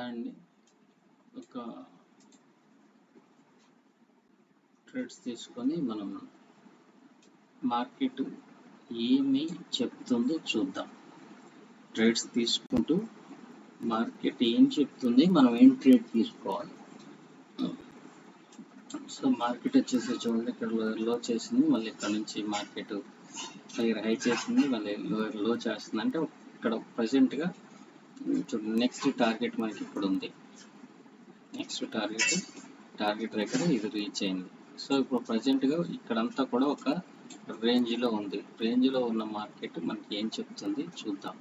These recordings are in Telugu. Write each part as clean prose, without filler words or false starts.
అండ్ ఒక ట్రేడ్స్ తీసుకొని మనం మార్కెట్ ఏమి చెప్తుందో చూద్దాం. ట్రేడ్స్ తీసుకుంటూ మార్కెట్ ఏం చెప్తుంది, మనం ఏం ట్రేడ్ తీసుకోవాలి. సో మార్కెట్ వచ్చేసి చూడండి, ఇక్కడ లో చేసింది, మళ్ళీ ఇక్కడ నుంచి మార్కెట్ హై చేసింది, మళ్ళీ లో చేస్తుంది. అంటే ఇక్కడ ప్రజెంట్గా చూడండి, నెక్స్ట్ టార్గెట్ మనకి ఇప్పుడు ఉంది. నెక్స్ట్ టార్గెట్ దగ్గర ఇది రీచ్ అయింది. సో ఇప్పుడు ప్రజెంట్గా ఇక్కడంతా కూడా ఒక రేంజ్లో ఉంది. రేంజ్లో ఉన్న మార్కెట్ మనకి ఏం చెప్తుంది చూద్దాం.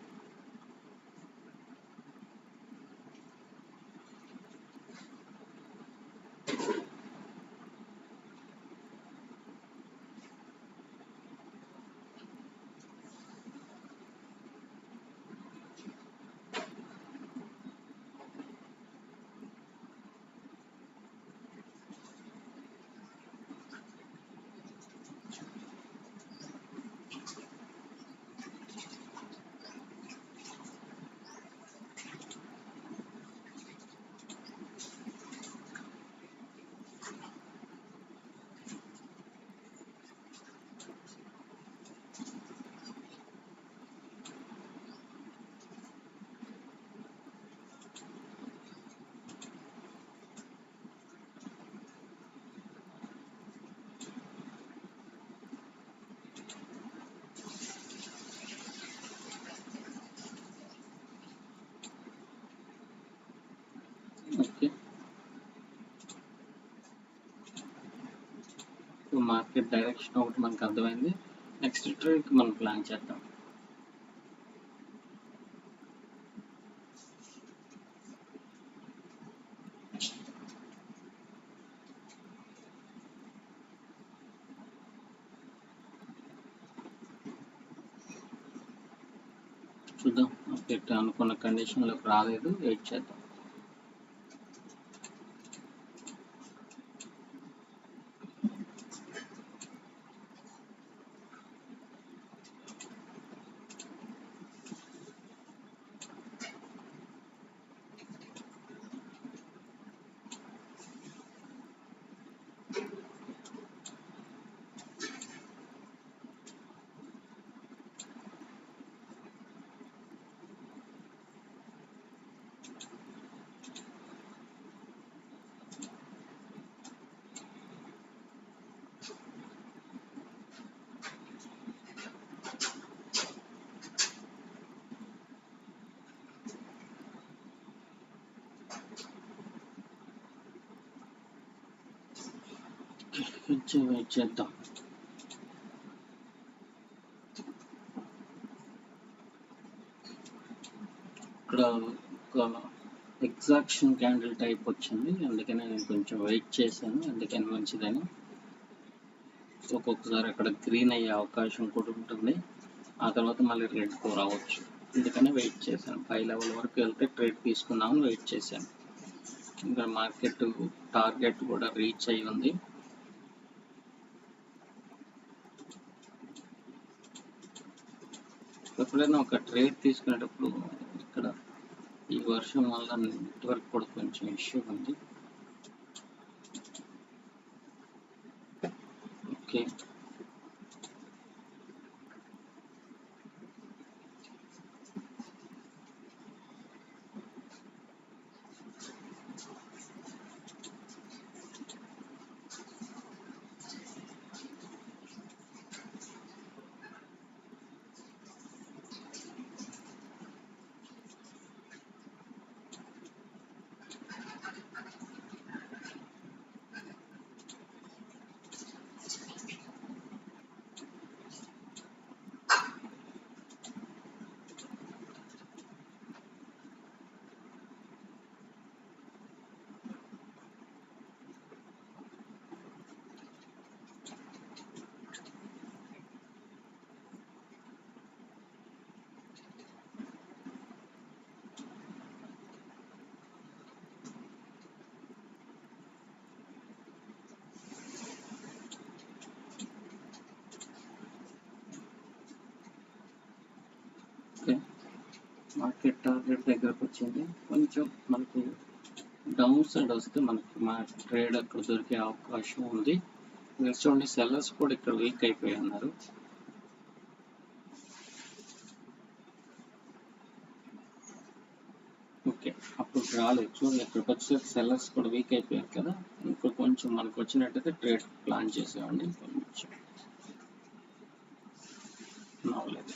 ఓకే, మార్కెట్ డైరెక్షన్ ఒకటి మనకు అర్థమైంది. నెక్స్ట్ ట్రేడ్కి మనం ప్లాన్ చేద్దాం. చూద్దాం, మార్కెట్ అనుకున్న కండిషన్లోకి రాలేదు, వెయిట్ చేద్దాం. కొంచెం వెయిట్ చేద్దాం. ఇక్కడ ఒక ఎగ్జాక్షన్ క్యాండిల్ టైప్ వచ్చింది, అందుకని నేను కొంచెం వెయిట్ చేశాను, అందుకని మంచిదని. ఒక్కొక్కసారి అక్కడ గ్రీన్ అయ్యే అవకాశం కూడా ఉంటుంది, ఆ తర్వాత మళ్ళీ రెడ్ కో రావచ్చు, అందుకని వెయిట్ చేశాను. 5 లెవెల్ వరకు వెళ్తే ట్రేడ్ తీసుకుందామని వెయిట్ చేశాను. ఇంకా మార్కెట్ టార్గెట్ కూడా రీచ్ అయి ఉంది. ఎప్పుడైనా ఒక ట్రేడ్ తీసుకునేటప్పుడు ఇక్కడ ఈ వర్షం వల్ల నెట్వర్క్ కూడా కొంచెం ఇష్యూ ఉంది. ఓకే, మార్కెట్ టార్గెట్ దగ్గరకు వచ్చింది. కొంచెం మనకి డౌన్ సైడ్ వస్తే మనకి మా ట్రేడ్ అక్కడ దొరికే అవకాశం ఉంది. నెక్స్ట్ చూడండి, సెల్లర్స్ కూడా ఇక్కడ వీక్ అయిపోయి ఉన్నారు. ఓకే, అప్పుడు రాలేదు. చూడండి, ఇక్కడికి వచ్చేసరికి సెల్లర్స్ కూడా వీక్ అయిపోయారు కదా. ఇప్పుడు కొంచెం మనకు వచ్చినట్టయితే ట్రేడ్ ప్లాన్ చేసేవాడిని. కొంచెం నవ్వలేదు.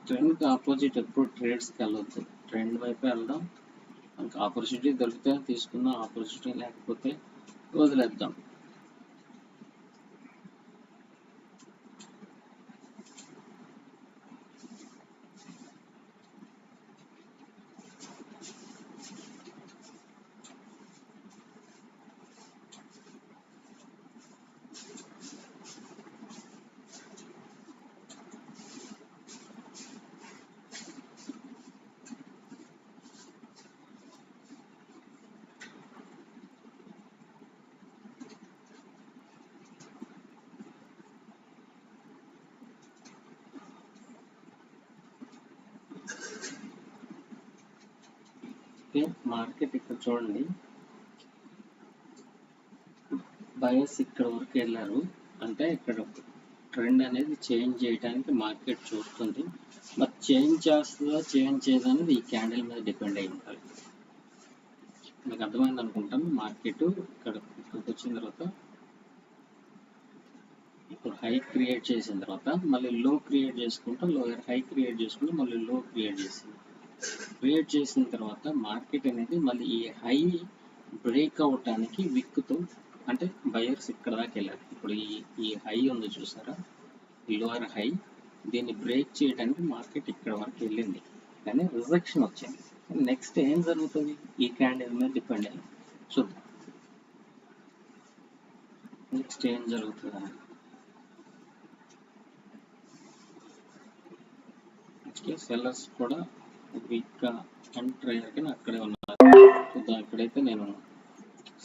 ట్రెండ్కి ఆపోజిట్ ఎప్పుడు ట్రేడ్స్కి వెళ్ళొద్దు. ట్రెండ్ వైపే వెళ్దాం. మనకు ఆపర్చునిటీ దొరికితే తీసుకుందాం, ఆపర్చునిటీ లేకపోతే వదిలేద్దాం. మార్కెట్ ఇక్కడ చూడండి, బయర్స్ ఇక్కడ వరకు వెళ్ళారు. అంటే ఇక్కడ ట్రెండ్ అనేది చేంజ్ చేయడానికి మార్కెట్ చూస్తుంది. మరి చేంజ్ చేస్తుందా చేంజ్ చేయదనేది ఈ క్యాండిల్ మీద డిపెండ్ అయి ఉంటుంది. మీకు అర్థమైంది అనుకుంటాను. మార్కెట్ ఇక్కడికి వచ్చిన తర్వాత ఇప్పుడు హై క్రియేట్ చేసిన తర్వాత మళ్ళీ లో క్రియేట్ చేసుకుంటూ లోయర్ హై క్రియేట్ చేసుకుంటూ మళ్ళీ లో క్రియేట్ చేసింది. క్రియేట్ చేసిన తర్వాత మార్కెట్ అనేది మళ్ళీ ఈ హై బ్రేక్ అవటానికి విక్కుతో, అంటే బయర్స్ ఇక్కడ దాకా వెళ్ళారు. ఇప్పుడు ఈ హై ఉంది చూసారా, ఈ లోయర్ హై, దీన్ని బ్రేక్ చేయడానికి మార్కెట్ ఇక్కడ వరకు వెళ్ళింది, కానీ రిజెక్షన్ వచ్చింది. నెక్స్ట్ ఏం జరుగుతుంది ఈ క్యాండిల్ మీద డిపెండ్ అయ్యి చూద్దాం. నెక్స్ట్ ఏం జరుగుతుందా, సెల్లర్స్ కూడా వీక్గా ఎంటర్ అయ్యారు కానీ అక్కడే ఉన్నారు. చూద్దాం. ఇక్కడైతే నేను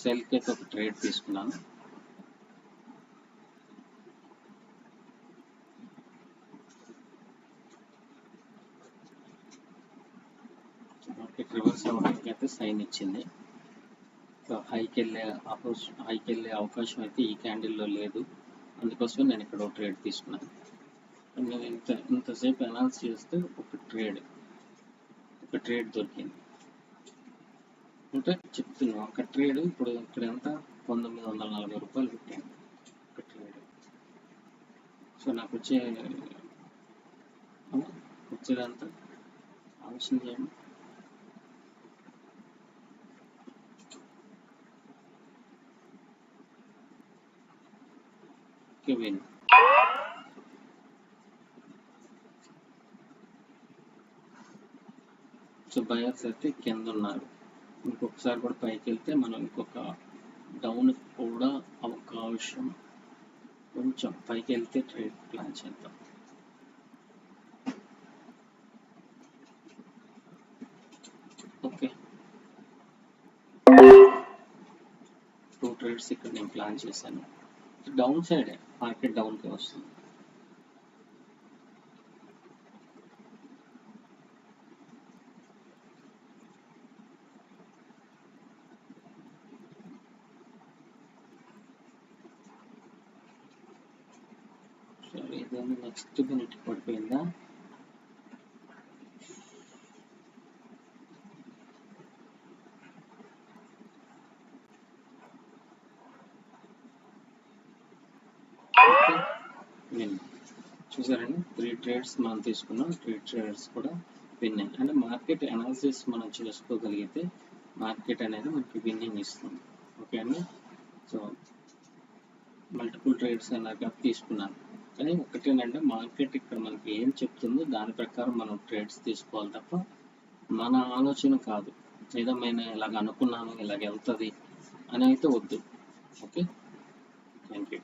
సెల్కి అయితే ఒక ట్రేడ్ తీసుకున్నాను. మార్కెట్ రివర్స్ అవ్వడానికి అయితే సైన్ ఇచ్చింది. హైకి వెళ్ళే అవకాశం అయితే ఈ క్యాండిల్లో లేదు. అందుకోసమే నేను ఇక్కడ ఒక ట్రేడ్ తీసుకున్నాను. నేను ఇంతసేపు అనాలిసిస్ చేస్తే ఒక ట్రేడ్ దొరికింది. అంటే చెప్తున్నాను, ఒక ట్రేడ్ ఇప్పుడు ఇక్కడ ఎంత 940 రూపాయలు పెట్టాను ఒక ట్రేడ్. సో నాకు వచ్చేదంతా ఆలోచన చేయండి. విన్ సో బయర్స్ అయితే కింద ఉన్నారు. ఇంకొకసారి కూడా పైకి వెళ్తే మనం ఇంకొక డౌన్ కూడా అవకాశం, కొంచెం పైకి వెళ్తే ట్రేడ్ ప్లాన్ చేద్దాం. ఓకే, 2 ట్రేడ్స్ ఇక్కడ నేను ప్లాన్ చేశాను. డౌన్ సైడ్ మార్కెట్ డౌన్కి వస్తుంది. ఏదైనా నెక్స్ట్ మినిట్ పడిపోయిందా? చూసారండి, 3 ట్రేడ్స్ మనం తీసుకున్నాం. 3 ట్రేడ్స్ కూడా విన్ అయ్యాయి. అంటే మార్కెట్ అనాలిసిస్ మనం చేసుకోగలిగితే మార్కెట్ అనేది మనకి విన్నింగ్ ఇస్తుంది. ఓకే అండి. సో మల్టిపుల్ ట్రేడ్స్ అలాగా తీసుకున్నాను. కానీ ఒకటేనంటే మార్కెట్ ఇక్కడ మనకి ఏం చెప్తుందో దాని ప్రకారం మనం ట్రేడ్స్ తీసుకోవాలి తప్ప మన ఆలోచన కాదు, ఏదో నేను ఇలాగ అనుకున్నాను ఇలాగ వెళ్తుంది అని అయితే వద్దు. Okay, thank you.